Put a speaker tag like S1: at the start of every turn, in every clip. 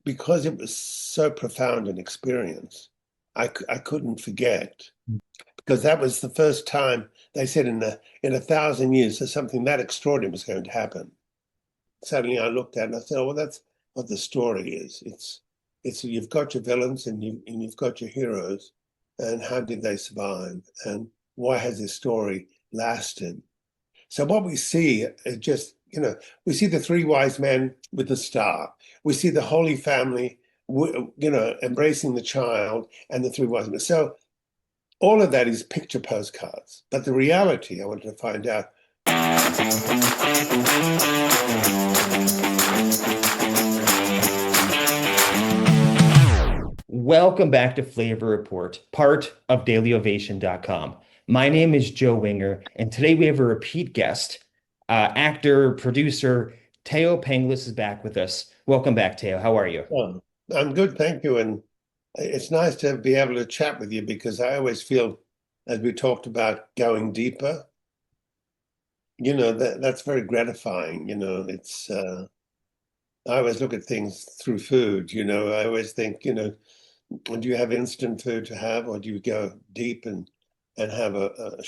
S1: because it was so profound an experience, I couldn't forget, because that was the first time they said in 1,000 years that something that extraordinary was going to happen. Suddenly I looked at it and I said, oh, well, that's what the story is. It's you've got your villains and you've got your heroes, and how did they survive? And why has this story lasted? So what we see is just, we see the three wise men with the star. We see the Holy Family, embracing the child and the three wise men. So all of that is picture postcards. But the reality, I wanted to find out.
S2: Welcome back to Flavor Report, part of dailyovation.com. My name is Joe Winger, and today we have a repeat guest, actor, producer, Thaao Penghlis is back with us. Welcome back, Thaao. How are you?
S1: Oh, I'm good, thank you. And it's nice to be able to chat with you, because I always feel, as we talked about, going deeper, that's very gratifying. I always look at things through food. I always think, do you have instant food to have, or do you go deep and have a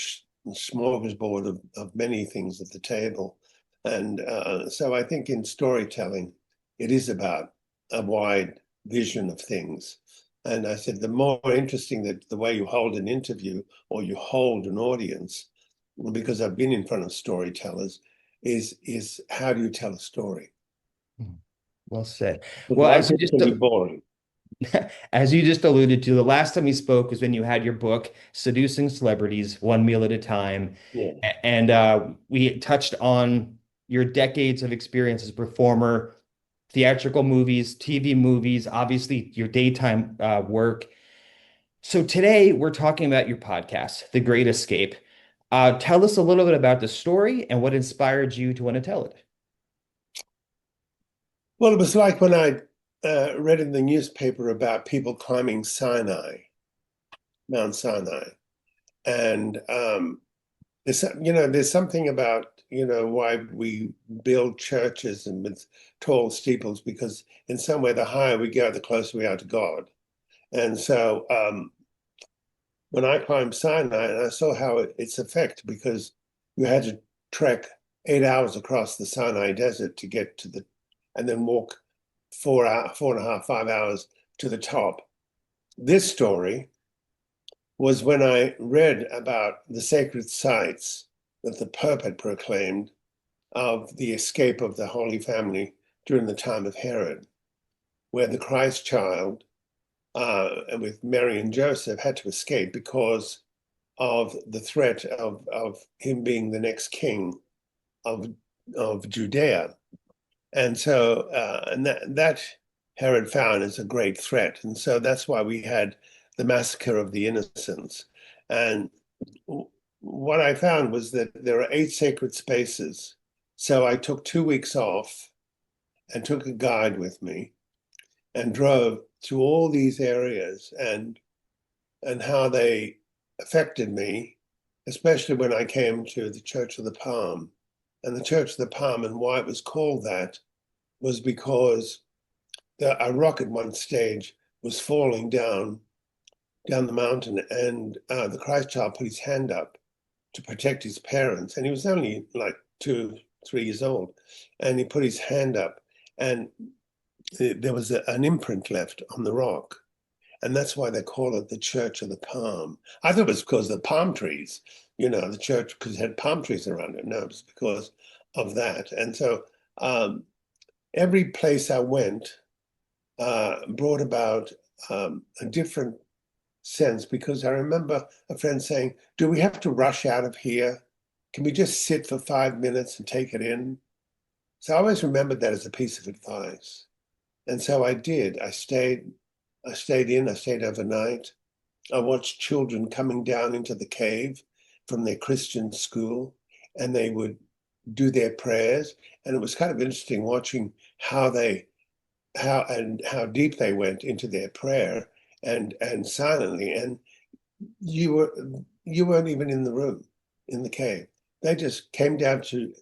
S1: smorgasbord of many things at the table? And so I think in storytelling, it is about a wide vision of things. And I said, the more interesting that the way you hold an interview or you hold an audience, because I've been in front of storytellers, is how do you tell a story?
S2: Well said.
S1: Because
S2: Well,
S1: a lot of people can be boring.
S2: as you just alluded to, the last time we spoke was when you had your book, Seducing Celebrities, One Meal at a Time.
S1: Yeah.
S2: And we touched on your decades of experience as a performer, theatrical movies, TV movies, obviously your daytime work. So today we're talking about your podcast, The Great Escape. Tell us a little bit about the story and what inspired you to want to tell it.
S1: Well, it was like when I read in the newspaper about people climbing Mount Sinai. And there's something about, why we build churches and with tall steeples, because in some way, the higher we go, the closer we are to God. And so when I climbed Sinai, and I saw how its effect, because you had to trek 8 hours across the Sinai desert to get to and then walk 4.5, 5 hours to the top. This story was when I read about the sacred sites that the Pope had proclaimed of the escape of the Holy Family during the time of Herod, where the Christ child, and with Mary and Joseph, had to escape because of the threat of him being the next king of Judea. And so, and that Herod found as a great threat. And so that's why we had the massacre of the innocents. And what I found was that there are 8 sacred spaces. So I took 2 weeks off and took a guide with me and drove to all these areas and how they affected me, especially when I came to the Church of the Palm. And the Church of the Palm, and why it was called that, was because a rock at one stage was falling down the mountain, and the Christ child put his hand up to protect his parents, and he was only like 2, 3 years old, and he put his hand up, and there was an imprint left on the rock, and that's why they call it the Church of the Palm. I thought it was because of the palm trees, the church, because it had palm trees around it. No, it was because of that. And so every place I went brought about a different sense, because I remember a friend saying, do we have to rush out of here? Can we just sit for 5 minutes and take it in? So I always remembered that as a piece of advice. And so I did. I stayed overnight. I watched children coming down into the cave from their Christian school, and they would do their prayers. And it was kind of interesting watching how deep they went into their prayer, and silently. And you weren't even in the room, in the cave. They just came down to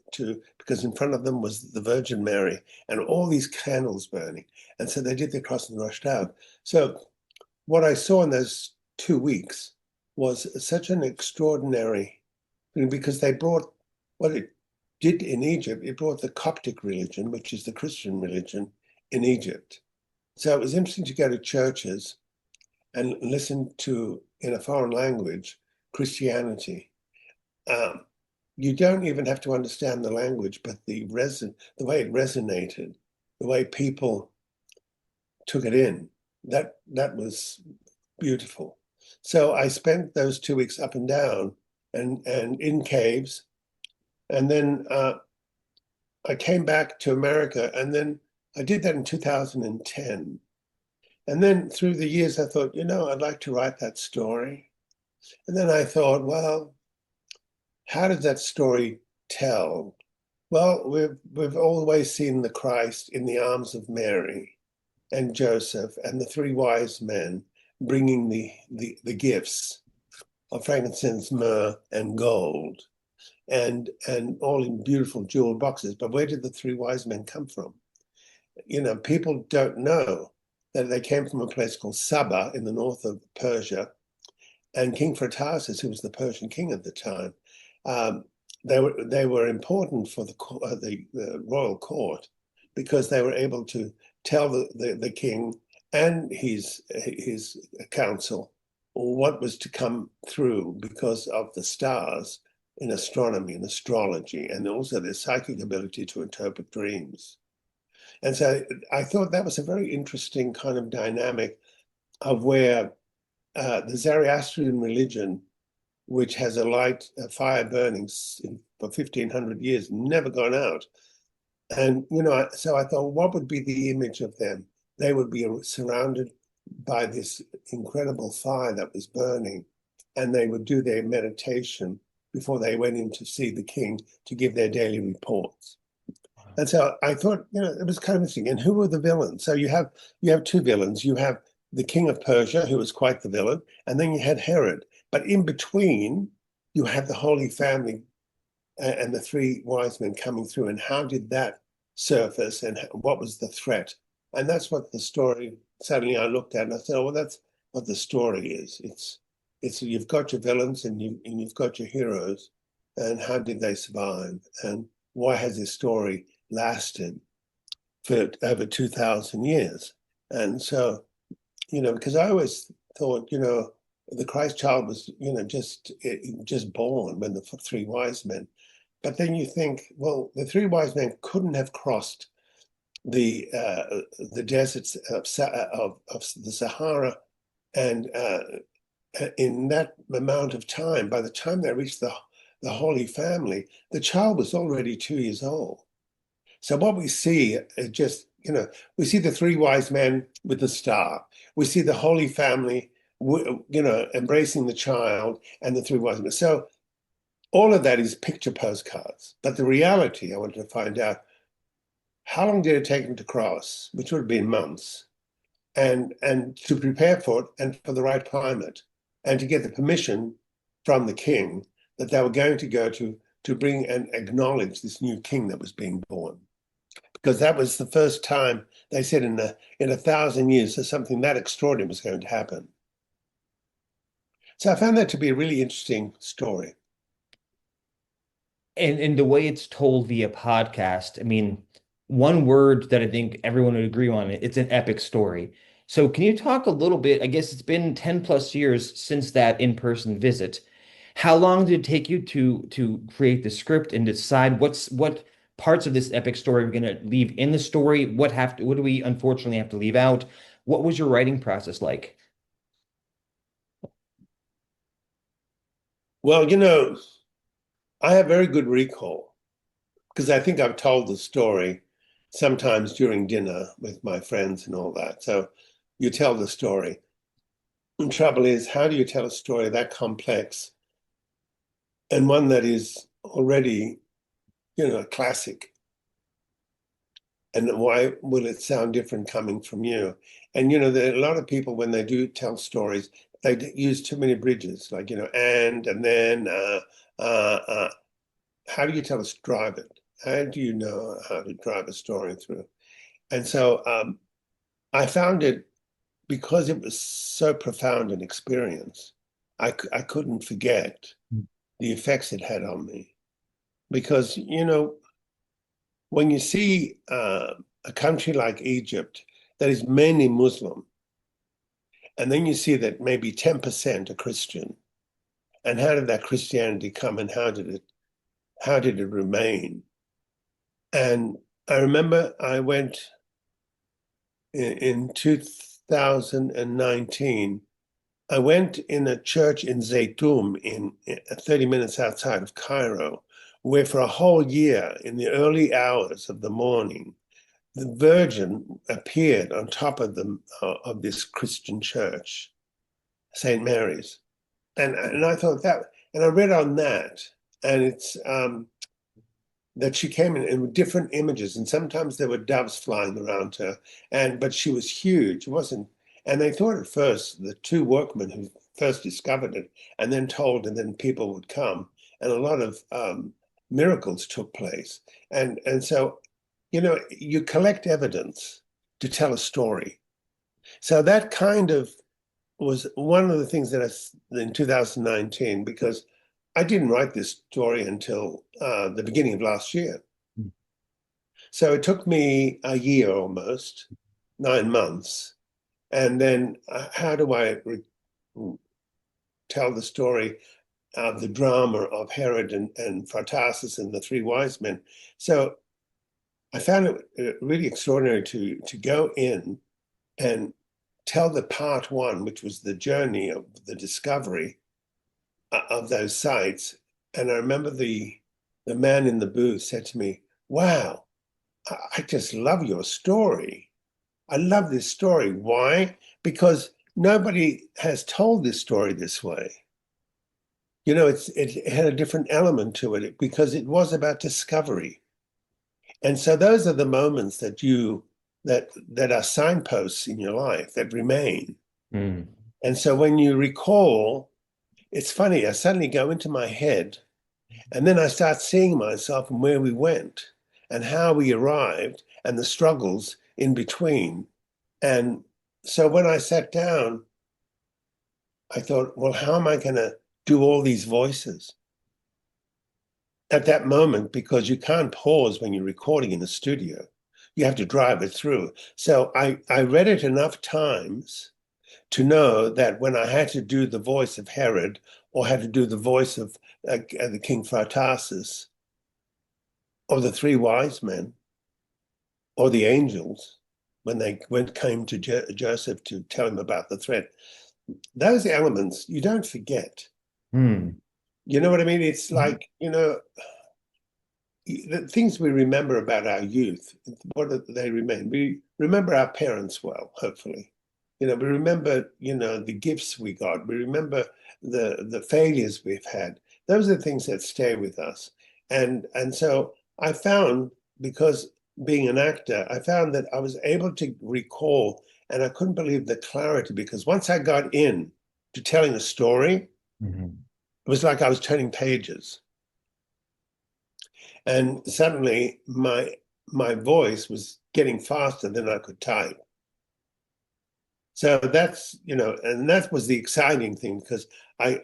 S1: because in front of them was the Virgin Mary and all these candles burning. And so they did their cross and rushed out. So what I saw in those 2 weeks was such an extraordinary thing because they brought what it did in Egypt, it brought the Coptic religion, which is the Christian religion in Egypt. So it was interesting to go to churches and listen to, in a foreign language, Christianity. Um, you don't even have to understand the language, but the way it resonated, the way people took it in, that was beautiful. So I spent those 2 weeks up and down and in caves, and then I came back to America, and then I did that in 2010. And then through the years, I thought, I'd like to write that story. And then I thought, well, how does that story tell? Well, we've always seen the Christ in the arms of Mary and Joseph and the three wise men bringing the gifts of frankincense, myrrh, and gold, and all in beautiful jeweled boxes. But where did the three wise men come from? People don't know that they came from a place called Saba in the north of Persia, and King Phraates, who was the Persian king at the time, they were important for the royal court because they were able to tell the king and his council what was to come through because of the stars in astronomy and astrology, and also their psychic ability to interpret dreams. And so I thought that was a very interesting kind of dynamic of where the Zoroastrian religion, which has a fire burning for 1,500 years, never gone out. And, so I thought, what would be the image of them? They would be surrounded by this incredible fire that was burning, and they would do their meditation before they went in to see the king to give their daily reports. And so I thought, it was kind of interesting. And who were the villains? So you have two villains. You have the king of Persia, who was quite the villain, and then you had Herod. But in between, you had the Holy Family and the three wise men coming through. And how did that surface, and what was the threat? And that's what the story. Suddenly, I looked at, and I said, "Oh, well, that's what the story is. It's you've got your villains and you've got your heroes, and how did they survive? And why has this story lasted for over 2,000 years?" And so, because I always thought, the Christ child was, just born when the three wise men. But then you think, well, the three wise men couldn't have crossed the deserts of the Sahara, and in that amount of time. By the time they reached the Holy Family, the child was already 2 years old. So what we see is just, we see the three wise men with the star. We see the Holy Family, embracing the child and the three wise men. So all of that is picture postcards. But the reality, I wanted to find out, how long did it take them to cross, which would have been months, and to prepare for it and for the right climate, and to get the permission from the king that they were going to go to bring and acknowledge this new king that was being born. Because that was the first time they said in 1,000 years that something that extraordinary was going to happen. So I found that to be a really interesting story.
S2: And the way it's told via podcast, I mean, one word that I think everyone would agree on, it's an epic story. So can you talk a little bit? I guess it's been 10 plus years since that in-person visit. How long did it take you to create the script and decide what parts of this epic story we're going to leave in the story? What do we unfortunately have to leave out? What was your writing process like?
S1: Well, I have very good recall because I think I've told the story sometimes during dinner with my friends and all that. So you tell the story. The trouble is, how do you tell a story that complex and one that is already, a classic? And why will it sound different coming from you? And, there are a lot of people, when they do tell stories, they use too many bridges, like, and then, uh. how do you drive it? How do you know how to drive a story through? And so I found it, because it was so profound an experience, I couldn't forget the effects it had on me. Because, when you see a country like Egypt that is mainly Muslim, and then you see that maybe 10% are Christian, and how did that Christianity come, and how did it remain? And I remember I went in 2019. I went in a church in Zaytoum, in 30 minutes outside of Cairo, where for a whole year, in the early hours of the morning, the Virgin appeared on top of this Christian church, St. Mary's, and I thought that, and I read on that, and it's that she came in different images, and sometimes there were doves flying around her, but she was huge. It wasn't, and they thought at first, the two workmen who first discovered it, and then told, and then people would come, and a lot of miracles took place, and so, you collect evidence to tell a story. So that kind of was one of the things that in 2019, because I didn't write this story until the beginning of last year. So it took me a year almost, 9 months. And then how do I tell the story of the drama of Herod and Phartasis and the three wise men? So I found it really extraordinary to go in and tell the part one, which was the journey of the discovery of those sites. And I remember the man in the booth said to me, "Wow, I just love your story. I love this story. Why? Because nobody has told this story this way. It had a different element to it because it was about discovery." And so those are the moments that are signposts in your life that remain.
S2: Mm.
S1: And so when you recall, it's funny, I suddenly go into my head, and then I start seeing myself and where we went and how we arrived and the struggles in between. And so when I sat down, I thought, well, how am I going to do all these voices at that moment? Because you can't pause when you're recording in the studio. You have to drive it through. So I read it enough times to know that when I had to do the voice of Herod, or had to do the voice of the King Phartasis, or the three wise men, or the angels, when they came to Joseph to tell him about the threat, those elements you don't forget.
S2: Mm.
S1: You know what I mean? It's like, the things we remember about our youth, what do they remain? We remember our parents well, hopefully. We remember, the gifts we got. We remember the failures we've had. Those are the things that stay with us. And so I found, because being an actor, I found that I was able to recall, and I couldn't believe the clarity, because once I got in to telling a story,
S2: Mhm.
S1: it was like I was turning pages. And suddenly my voice was getting faster than I could type. So and that was the exciting thing, because I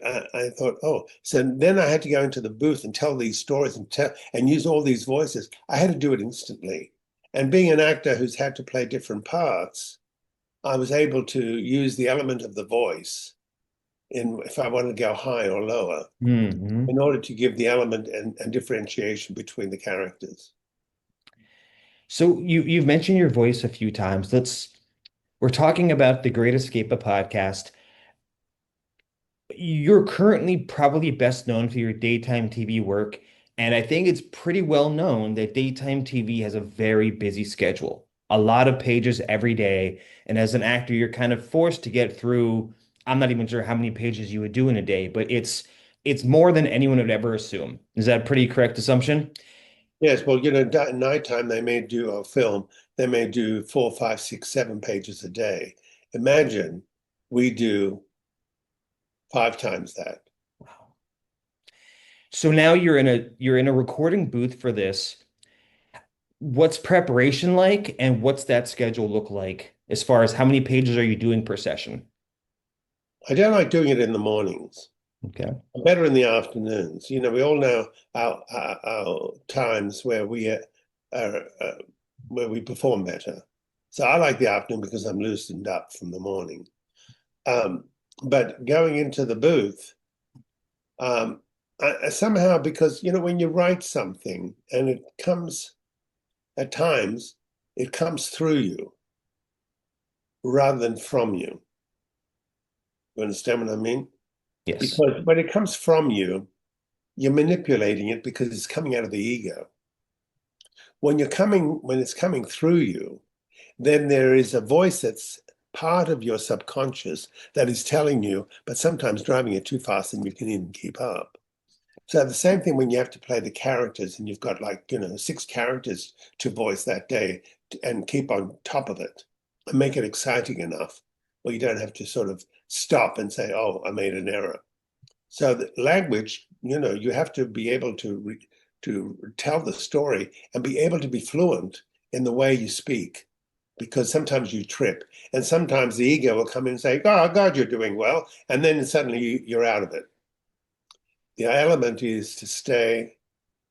S1: thought, oh, so then I had to go into the booth and tell these stories and use all these voices. I had to do it instantly. And being an actor who's had to play different parts, I was able to use the element of the voice if I wanted to go high or lower,
S2: Mhm.
S1: in order to give the element and differentiation between the characters.
S2: So you've mentioned your voice a few times. We're talking about the Great Escape, a podcast. You're currently probably best known for your daytime TV work, and I think it's pretty well known that daytime TV has a very busy schedule, a lot of pages every day. And as an actor, you're kind of forced to get through, I'm not even sure how many pages you would do in a day, but it's more than anyone would ever assume. Is that a pretty correct assumption?
S1: Yes, well, at nighttime they may do a film, they may do 4, 5, 6, 7 pages a day. Imagine we do 5 times that.
S2: Wow. So now you're in a recording booth for this. What's preparation like, and what's that schedule look like as far as how many pages are you doing per session?
S1: I don't like doing it in the mornings.
S2: Okay.
S1: I'm better in the afternoons. We all know our times where we perform better. So I like the afternoon because I'm loosened up from the morning. Um, but going into the booth, somehow, because when you write something and it comes at times, it comes through you rather than from you. You understand what I mean?
S2: Yes.
S1: Because when it comes from you, you're manipulating it because it's coming out of the ego. When it's coming through you, then there is a voice that's part of your subconscious that is telling you, but sometimes driving it too fast and you can even keep up. So the same thing when you have to play the characters and you've got like, 6 characters to voice that day and keep on top of it and make it exciting enough where you don't have to sort of stop and say, oh, I made an error. So the language, you have to be able to tell the story and be able to be fluent in the way you speak, because sometimes you trip, and sometimes the ego will come in and say, "Oh God, you're doing well," and then suddenly you're out of it. The element is to stay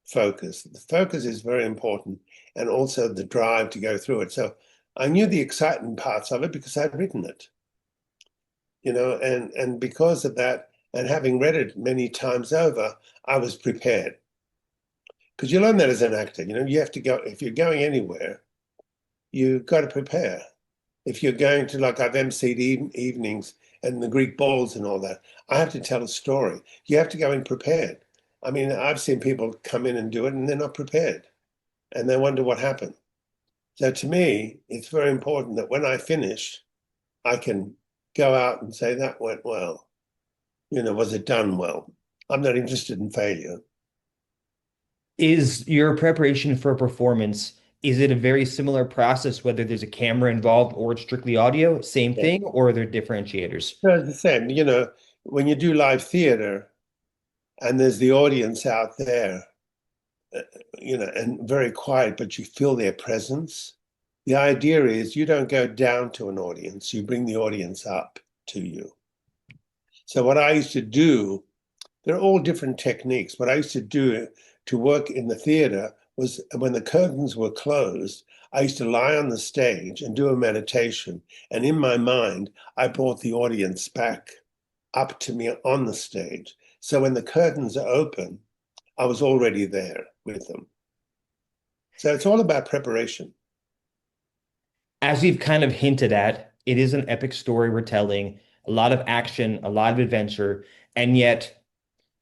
S1: focused. The focus is very important, and also the drive to go through it. So I knew the exciting parts of it because I'd written it, and because of that, and having read it many times over, I was prepared. Because you learn that as an actor, you have to go, if you're going anywhere, you've got to prepare. If you're going to, like, I've emceed evenings and the Greek balls and all that, I have to tell a story. You have to go in prepared. I mean, I've seen people come in and do it and they're not prepared and they wonder what happened. So to me, it's very important that when I finish, I can go out and say, that went well. Was it done well? I'm not interested in failure.
S2: Is your preparation for a performance, is it a very similar process, whether there's a camera involved or it's strictly audio? Same
S1: Yeah.
S2: thing, or are there differentiators?
S1: No, it's the same. When you do live theater and there's the audience out there, uh, and very quiet, but you feel their presence. The idea is you don't go down to an audience, you bring the audience up to you. So what I used to do, they're all different techniques. What I used to do to work in the theater was when the curtains were closed, I used to lie on the stage and do a meditation. And in my mind, I brought the audience back up to me on the stage. So when the curtains are open, I was already there with them. So it's all about preparation.
S2: As we've kind of hinted at, it is an epic story we're telling, a lot of action, a lot of adventure, and yet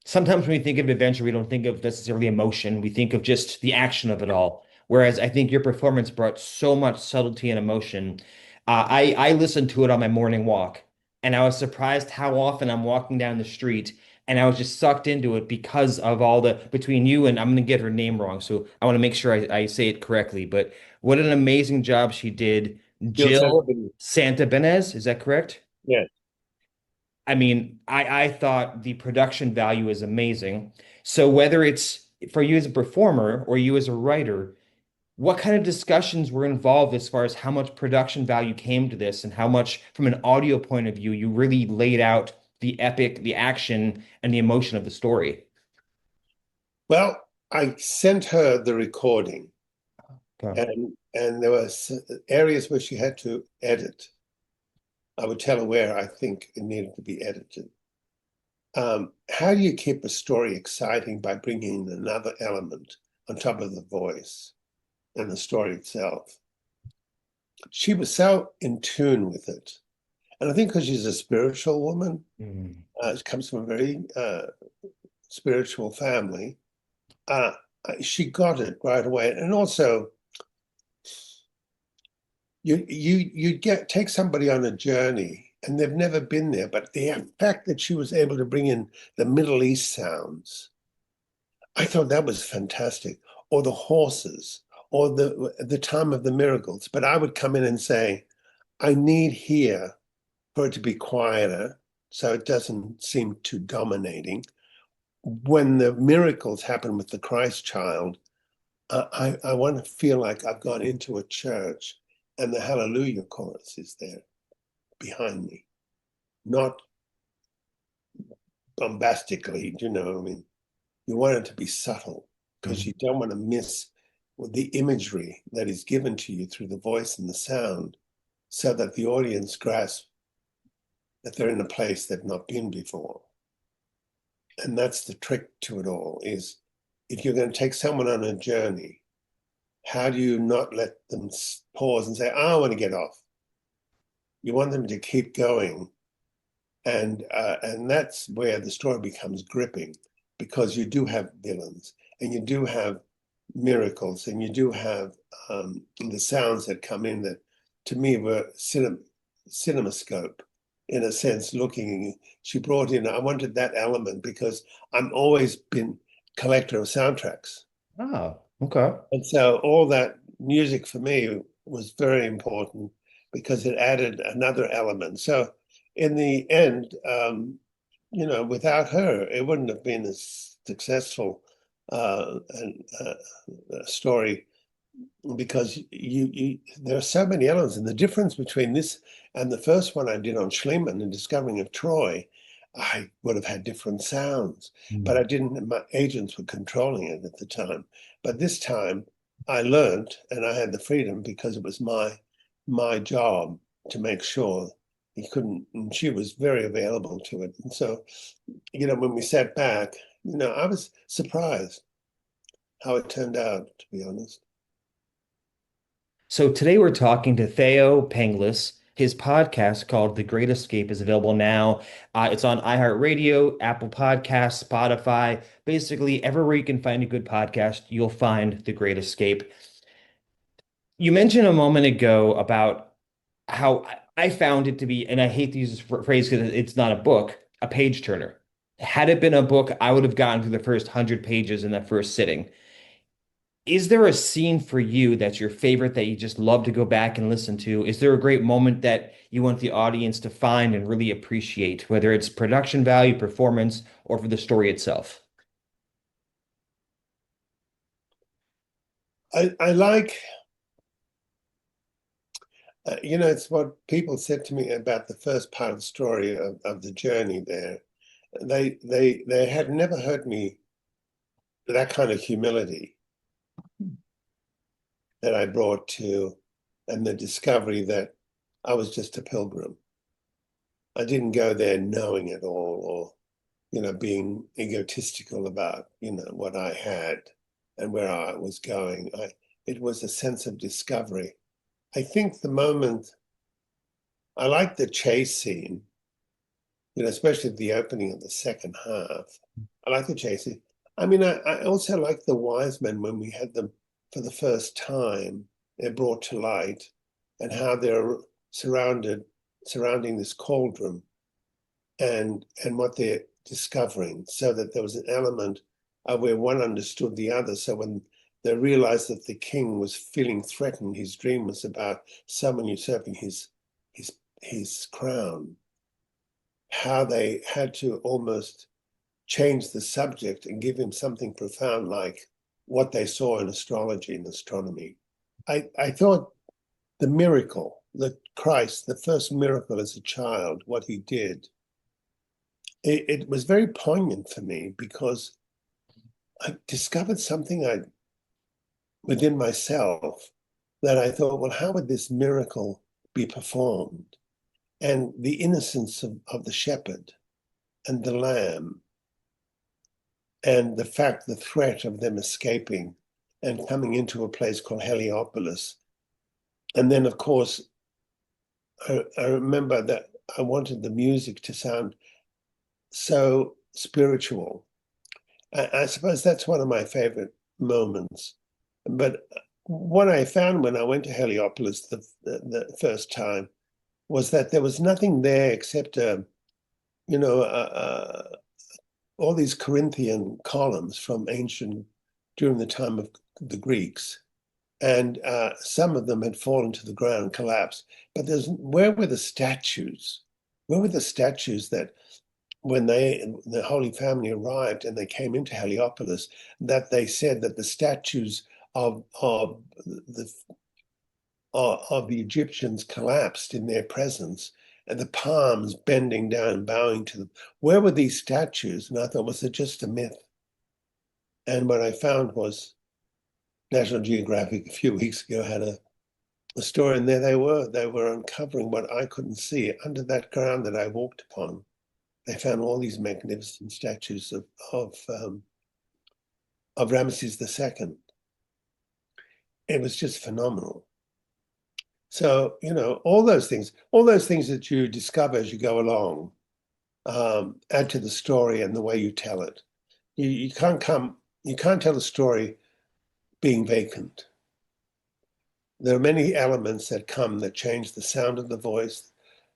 S2: sometimes when we think of adventure, we don't think of necessarily emotion. We think of just the action of it all. Whereas I think your performance brought so much subtlety and emotion. I listened to it on my morning walk, and I was surprised how often I'm walking down the street, and I was just sucked into it because of all the between you and I'm going to get her name wrong, so I want to make sure I say it correctly. But what an amazing job she did,
S1: You'll send
S2: Jill
S1: them.
S2: Santa Benez. Is that correct?
S1: Yeah.
S2: I mean, I thought the production value is amazing. So whether it's for you as a performer or you as a writer, what kind of discussions were involved as far as how much production value came to this and how much, from an audio point of view, you really laid out the epic, the action, and the emotion of the story?
S1: Well, I sent her the recording,
S2: Okay.
S1: and there were areas where she had to edit. I would tell her where I think it needed to be edited. How do you keep a story exciting by bringing in another element on top of the voice and the story itself? She was so in tune with it. And I think because she's a spiritual woman,
S2: Mm.
S1: she comes from a very spiritual family, uh, she got it right away. And also, you get take somebody on a journey and they've never been there, but the fact that she was able to bring in the Middle East sounds, I thought that was fantastic. Or the horses, or the time of the miracles. But I would come in and say, I need here for it to be quieter, so it doesn't seem too dominating. when the miracles happen with the Christ child, I want to feel like I've gone into a church and the Hallelujah chorus is there behind me, not bombastically, you know. I mean, you want it to be subtle because you don't want to miss the imagery that is given to you through the voice and the sound, so that the audience grasps that they're in a place they've not been before. And that's the trick to it all, is if you're going to take someone on a journey, how do you not let them pause and say, I want to get off? You want them to keep going. And that's where the story becomes gripping, because you do have villains and you do have miracles and you do have the sounds that come in that to me were cinemascope in a sense. Looking, she brought in, I wanted that element because I'm always been collector of soundtracks.
S2: Oh, okay.
S1: And so all that music for me was very important because it added another element. So in the end, without her, it wouldn't have been as successful story, because there are so many elements. And the difference between this and the first one I did on Schliemann and Discovering of Troy, I would have had different sounds, but I didn't, my agents were controlling it at the time. But this time I learned and I had the freedom because it was my job to make sure he couldn't, and she was very available to it. And so, when we sat back, I was surprised how it turned out, to be honest.
S2: So today we're talking to Thaao Penghlis. His podcast called The Great Escape is available now. It's on iHeartRadio, Apple Podcasts, Spotify. Basically, everywhere you can find a good podcast, you'll find The Great Escape. You mentioned a moment ago about how I found it to be, and I hate to use this phrase because it's not a book, a page turner. Had it been a book, I would have gotten through the first 100 pages in that first sitting. Is there a scene for you that's your favorite that you just love to go back and listen to? Is there a great moment that you want the audience to find and really appreciate, whether it's production value, performance, or for the story itself?
S1: I like, it's what people said to me about the first part of the story of the journey there. They had never heard me that kind of humility that I brought to, and the discovery that I was just a pilgrim. I didn't go there knowing it all, or being egotistical about what I had and where I was going. It was a sense of discovery. I think the moment I like the chase scene, especially the opening of the second half. I like the chase scene. I mean, I also like the wise men when we had them for the first time. They're brought to light, and how they're surrounding this cauldron, and what they're discovering, so that there was an element of where one understood the other. So when they realized that the king was feeling threatened, his dream was about someone usurping his crown, how they had to almost change the subject and give him something profound like what they saw in astrology and astronomy. I thought the miracle, that Christ, the first miracle as a child, what he did, it was very poignant for me, because I discovered something within myself, that I thought, well, how would this miracle be performed? And the innocence of the shepherd and the lamb, and the threat of them escaping and coming into a place called Heliopolis. And then, of course, I remember that I wanted the music to sound so spiritual. I suppose that's one of my favorite moments. But what I found when I went to Heliopolis the first time was that there was nothing there except, all these Corinthian columns from during the time of the Greeks. And some of them had fallen to the ground, collapsed. But where were the statues? Where were the statues that when the Holy Family arrived and they came into Heliopolis, that they said that the statues the of the Egyptians collapsed in their presence, and the palms bending down, bowing to them. Where were these statues? And I thought, was it just a myth? And what I found was National Geographic a few weeks ago had a story, and there they were. They were uncovering what I couldn't see under that ground that I walked upon. They found all these magnificent statues of Ramesses II. It was just phenomenal. So, all those things that you discover as you go along, add to the story and the way you tell it. You can't tell a story being vacant. There are many elements that come that change the sound of the voice,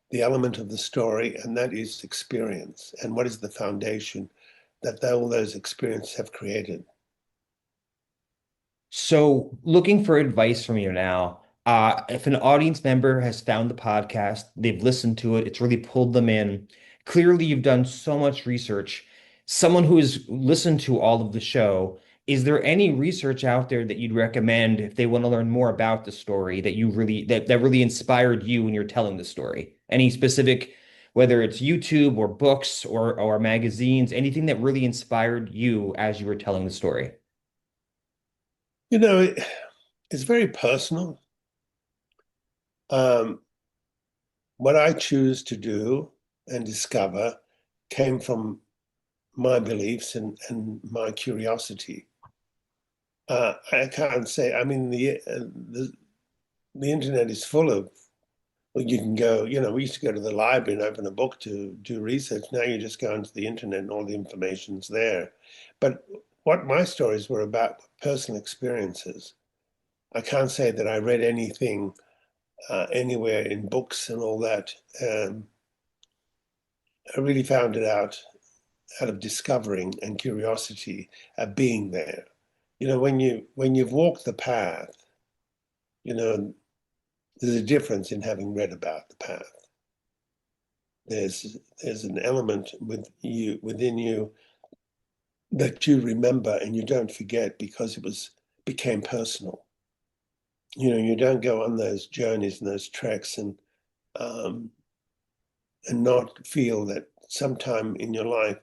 S1: the element of the story, and that is experience. And what is the foundation that all those experiences have created?
S2: So, looking for advice from you now. If an audience member has found the podcast, they've listened to it, it's really pulled them in. Clearly, you've done so much research. Someone who has listened to all of the show, is there any research out there that you'd recommend if they want to learn more about the story that you really that really inspired you when you're telling the story? Any specific, whether it's YouTube or books or magazines, anything that really inspired you as you were telling the story?
S1: You know, it, it's very personal. Um, what I choose to do and discover came from my beliefs and my curiosity. I can't say, I mean, the internet is full of, well, you can go, we used to go to the library and open a book to do research. Now you just go onto the internet and all the information's there. But what my stories were about were personal experiences. I can't say that I read anything anywhere in books and all that. I really found it out of discovering and curiosity of being there. When you've walked the path, you know, there's a difference in having read about the path. There's an element within you that you remember and you don't forget because became personal. You don't go on those journeys and those treks um, and not feel that sometime in your life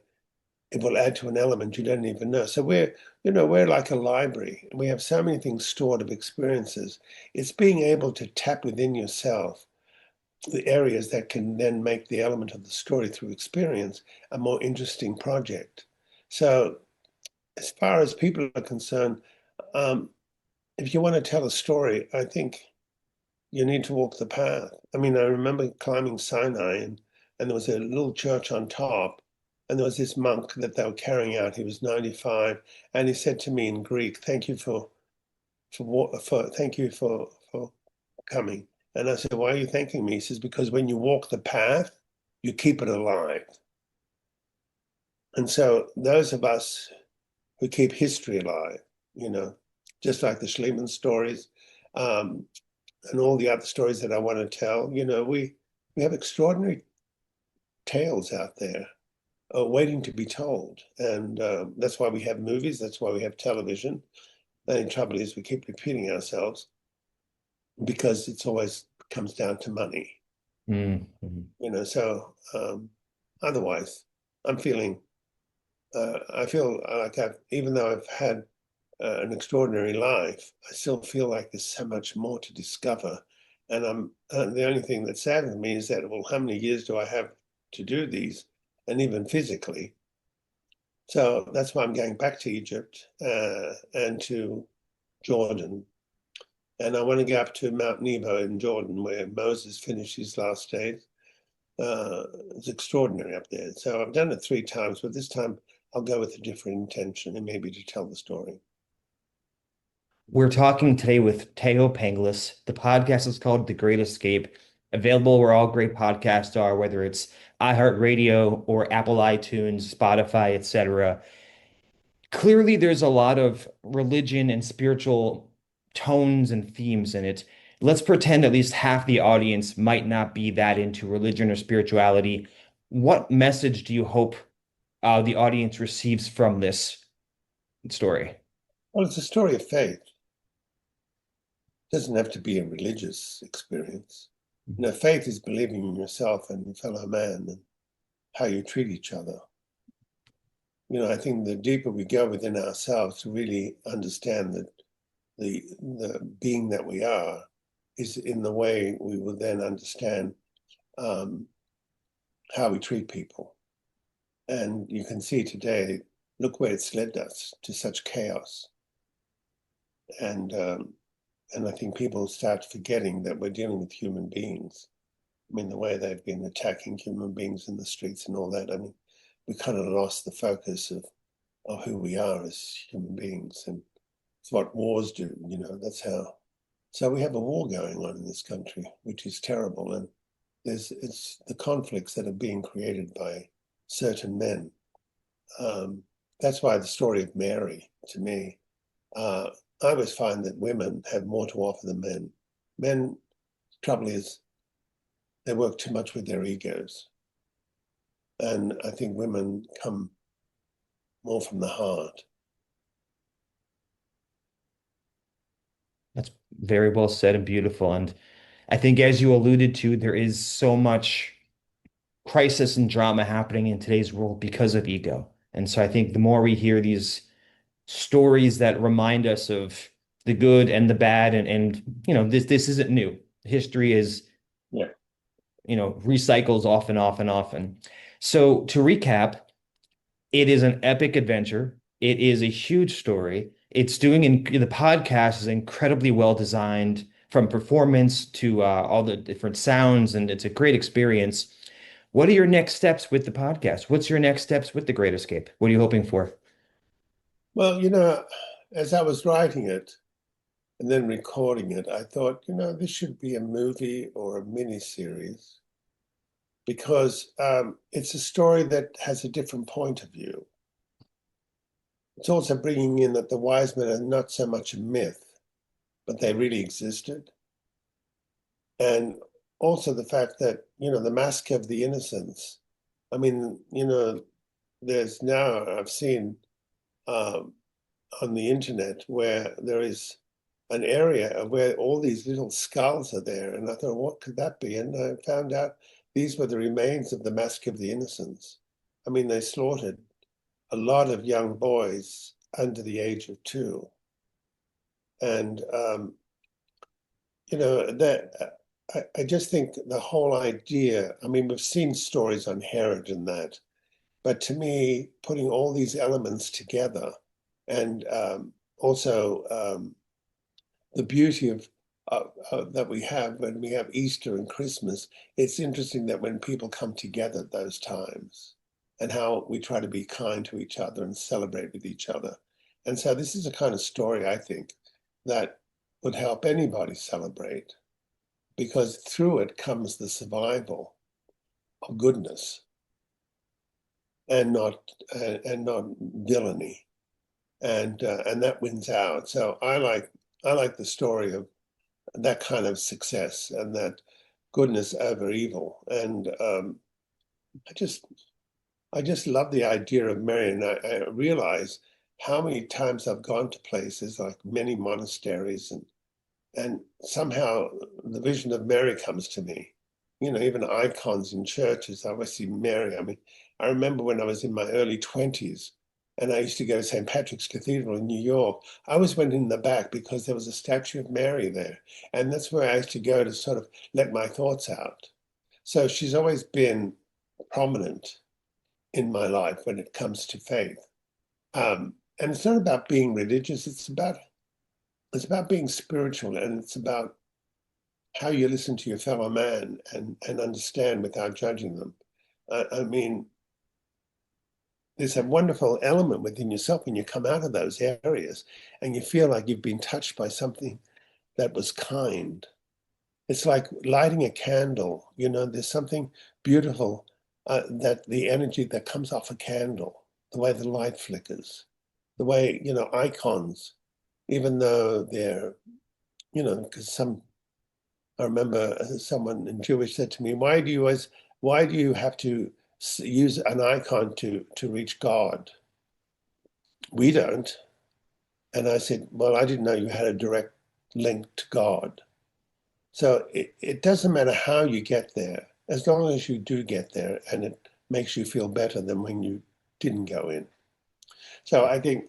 S1: it will add to an element you don't even know. So we're like a library. We have so many things stored of experiences. It's being able to tap within yourself the areas that can then make the element of the story through experience a more interesting project. So as far as people are concerned, um, if you want to tell a story, I think you need to walk the path. I mean, I remember climbing Sinai and there was a little church on top, and there was this monk that they were carrying out. He was 95, and he said to me in Greek, "Thank you for coming." And I said, "Why are you thanking me?" He says, "Because when you walk the path, you keep it alive." And so those of us who keep history alive, you know, just like the Schliemann stories, um, and all the other stories that I want to tell, we have extraordinary tales out there waiting to be told. And that's why we have movies, that's why we have television. The only trouble is we keep repeating ourselves because it's always comes down to money.
S2: Mhm.
S1: So otherwise, I'm feeling, I feel like even though I've had an extraordinary life, I still feel like there's so much more to discover. And the only thing that saddens me is that, well, how many years do I have to do these, and even physically? So that's why I'm going back to Egypt and to Jordan. And I want to go up to Mount Nebo in Jordan, where Moses finished his last days. It's extraordinary up there. So I've done it 3 times, but this time I'll go with a different intention and maybe to tell the story.
S2: We're talking today with Thaao Penghlis. The podcast is called The Great Escape, available where all great podcasts are, whether it's iHeartRadio or Apple iTunes, Spotify, etc. Clearly, there's a lot of religion and spiritual tones and themes in it. Let's pretend at least half the audience might not be that into religion or spirituality. what message do you hope the audience receives from this story?
S1: Well, it's a story of faith. It doesn't have to be a religious experience. Faith is believing in yourself and your fellow man and how you treat each other. I think the deeper we go within ourselves to really understand that the being that we are is in the way we will then understand how we treat people. And you can see today, look where it's led us, to such chaos. And I think people start forgetting that we're dealing with human beings. I mean, the way they've been attacking human beings in the streets and all that. I mean, we kind of lost the focus of who we are as human beings. And it's what wars do, that's how. So we have a war going on in this country, which is terrible. And it's the conflicts that are being created by certain men. That's why the story of Mary, to me, I always find that women have more to offer than men. Men, trouble is, they work too much with their egos. And I think women come more from the heart.
S2: That's very well said and beautiful. And I think, as you alluded to, there is so much crisis and drama happening in today's world because of ego. And so I think the more we hear these stories that remind us of the good and the bad, and this isn't new. History is,
S1: Yeah.
S2: recycles often. So to recap, it is an epic adventure. It is a huge story. It's the podcast is incredibly well designed from performance to all the different sounds, and it's a great experience. What are your next steps with the podcast? What's your next steps with The Great Escape? What are you hoping for?
S1: Well, as I was writing it and then recording it, I thought, this should be a movie or a miniseries because it's a story that has a different point of view. It's also bringing in that the wise men are not so much a myth, but they really existed. And also the fact that, the mask of the innocence. I mean, there's now, I've seen on the internet where there is an area where all these little skulls are there. And I thought, what could that be? And I found out these were the remains of the mask of the innocence. I mean, they slaughtered a lot of young boys under the age of 2. And, that I just think the whole idea, I mean, we've seen stories on Herod and that, but to me, putting all these elements together and also the beauty of that we have when we have Easter and Christmas, it's interesting that when people come together at those times and how we try to be kind to each other and celebrate with each other. And so this is a kind of story, I think, that would help anybody celebrate because through it comes the survival of goodness and not villainy, and that wins out. So I like the story of that kind of success and that goodness over evil, and I just love the idea of Mary, and I realize how many times I've gone to places like many monasteries, and somehow the vision of Mary comes to me. Even icons in churches, I always see Mary. I mean, I remember when I was in my early 20s and I used to go to St. Patrick's Cathedral in New York. I always went in the back because there was a statue of Mary there. And that's where I used to go to sort of let my thoughts out. So she's always been prominent in my life when it comes to faith. And it's not about being religious, it's about being spiritual, and it's about how you listen to your fellow man and understand without judging them. I mean, there's a wonderful element within yourself when you come out of those areas and you feel like you've been touched by something that was kind. It's like lighting a candle. There's something beautiful that the energy that comes off a candle, the way the light flickers, the way, icons, even though they're, because I remember someone in Jewish said to me, why do you have to use an icon to reach God. We don't. And I said, well, I didn't know you had a direct link to God. So it doesn't matter how you get there, as long as you do get there and it makes you feel better than when you didn't go in. So I think,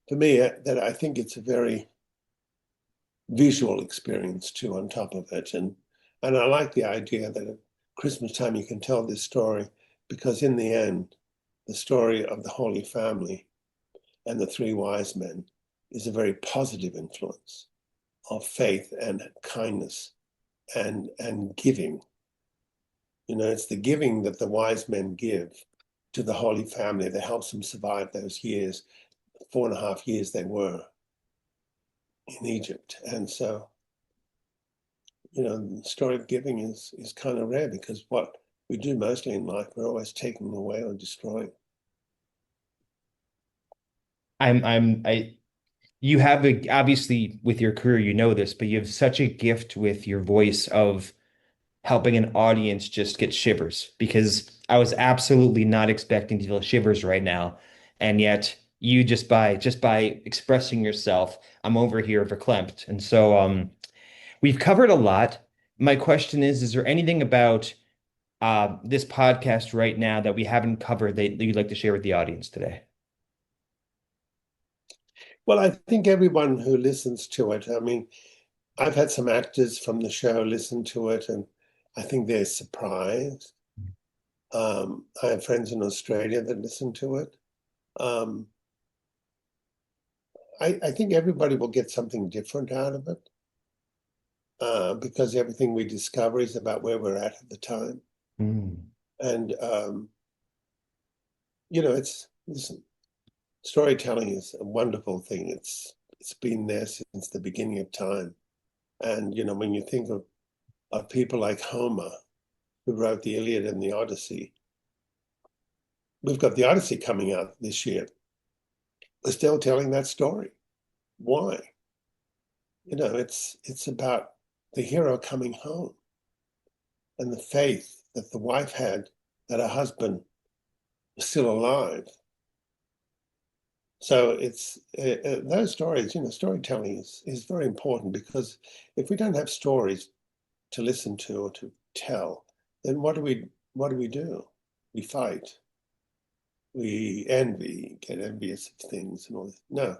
S1: for me, that I think it's a very visual experience too on top of it. And I like the idea that at Christmas time you can tell this story because in the end, the story of the Holy Family and the three wise men is a very positive influence of faith and kindness and giving. You know, it's the giving that the wise men give to the Holy Family that helps them survive those years, 4.5 years they were in Egypt. And so, you know, the story of giving is kind of rare because what we do mostly in life, we're always taking away or destroying.
S2: I you have a, obviously with your career, you know this, but you have such a gift with your voice of helping an audience just get shivers because I was absolutely not expecting to feel shivers right now. And yet you just by expressing yourself, I'm over here verklempt. And so we've covered a lot. My question is there anything about this podcast right now that we haven't covered that you'd like to share with the audience today?
S1: Well, I think everyone who listens to it, I mean, I've had some actors from the show listen to it, and I think they're surprised. I have friends in Australia that listen to it. Um, I think everybody will get something different out of it because everything we discover is about where we're at the time.
S2: Mm.
S1: And, you know, listen, storytelling is a wonderful thing. It's been there since the beginning of time. And, you know, when you think of people like Homer, who wrote the Iliad and the Odyssey, we've got the Odyssey coming out this year. We're still telling that story. Why? You know, it's about the hero coming home and the faith that the wife had that her husband was still alive. So it's those stories, you know, storytelling is very important because if we don't have stories to listen to or to tell, then what do? We fight. We envy, get envious of things and all this. No,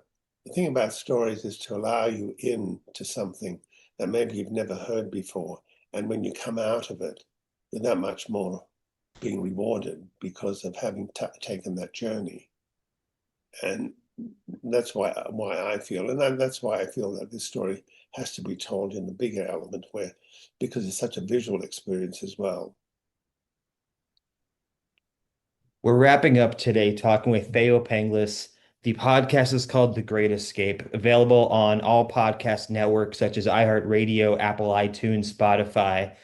S1: the thing about stories is to allow you into something that maybe you've never heard before. And when you come out of it, you're that much more being rewarded because of having taken that journey. And that's why I feel, and that's why I feel that this story has to be told in the bigger element where, because it's such a visual experience as well.
S2: We're wrapping up today talking with Thaao Penghlis. The podcast is called The Great Escape, available on all podcast networks such as iHeartRadio, Apple iTunes, Spotify.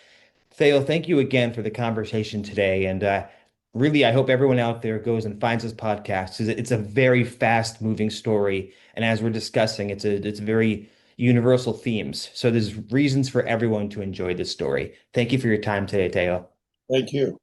S2: Thaao, thank you again for the conversation today. And really, I hope everyone out there goes and finds this podcast because it's a very fast moving story. And as we're discussing, it's very universal themes. So there's reasons for everyone to enjoy this story. Thank you for your time today, Thaao.
S1: Thank you.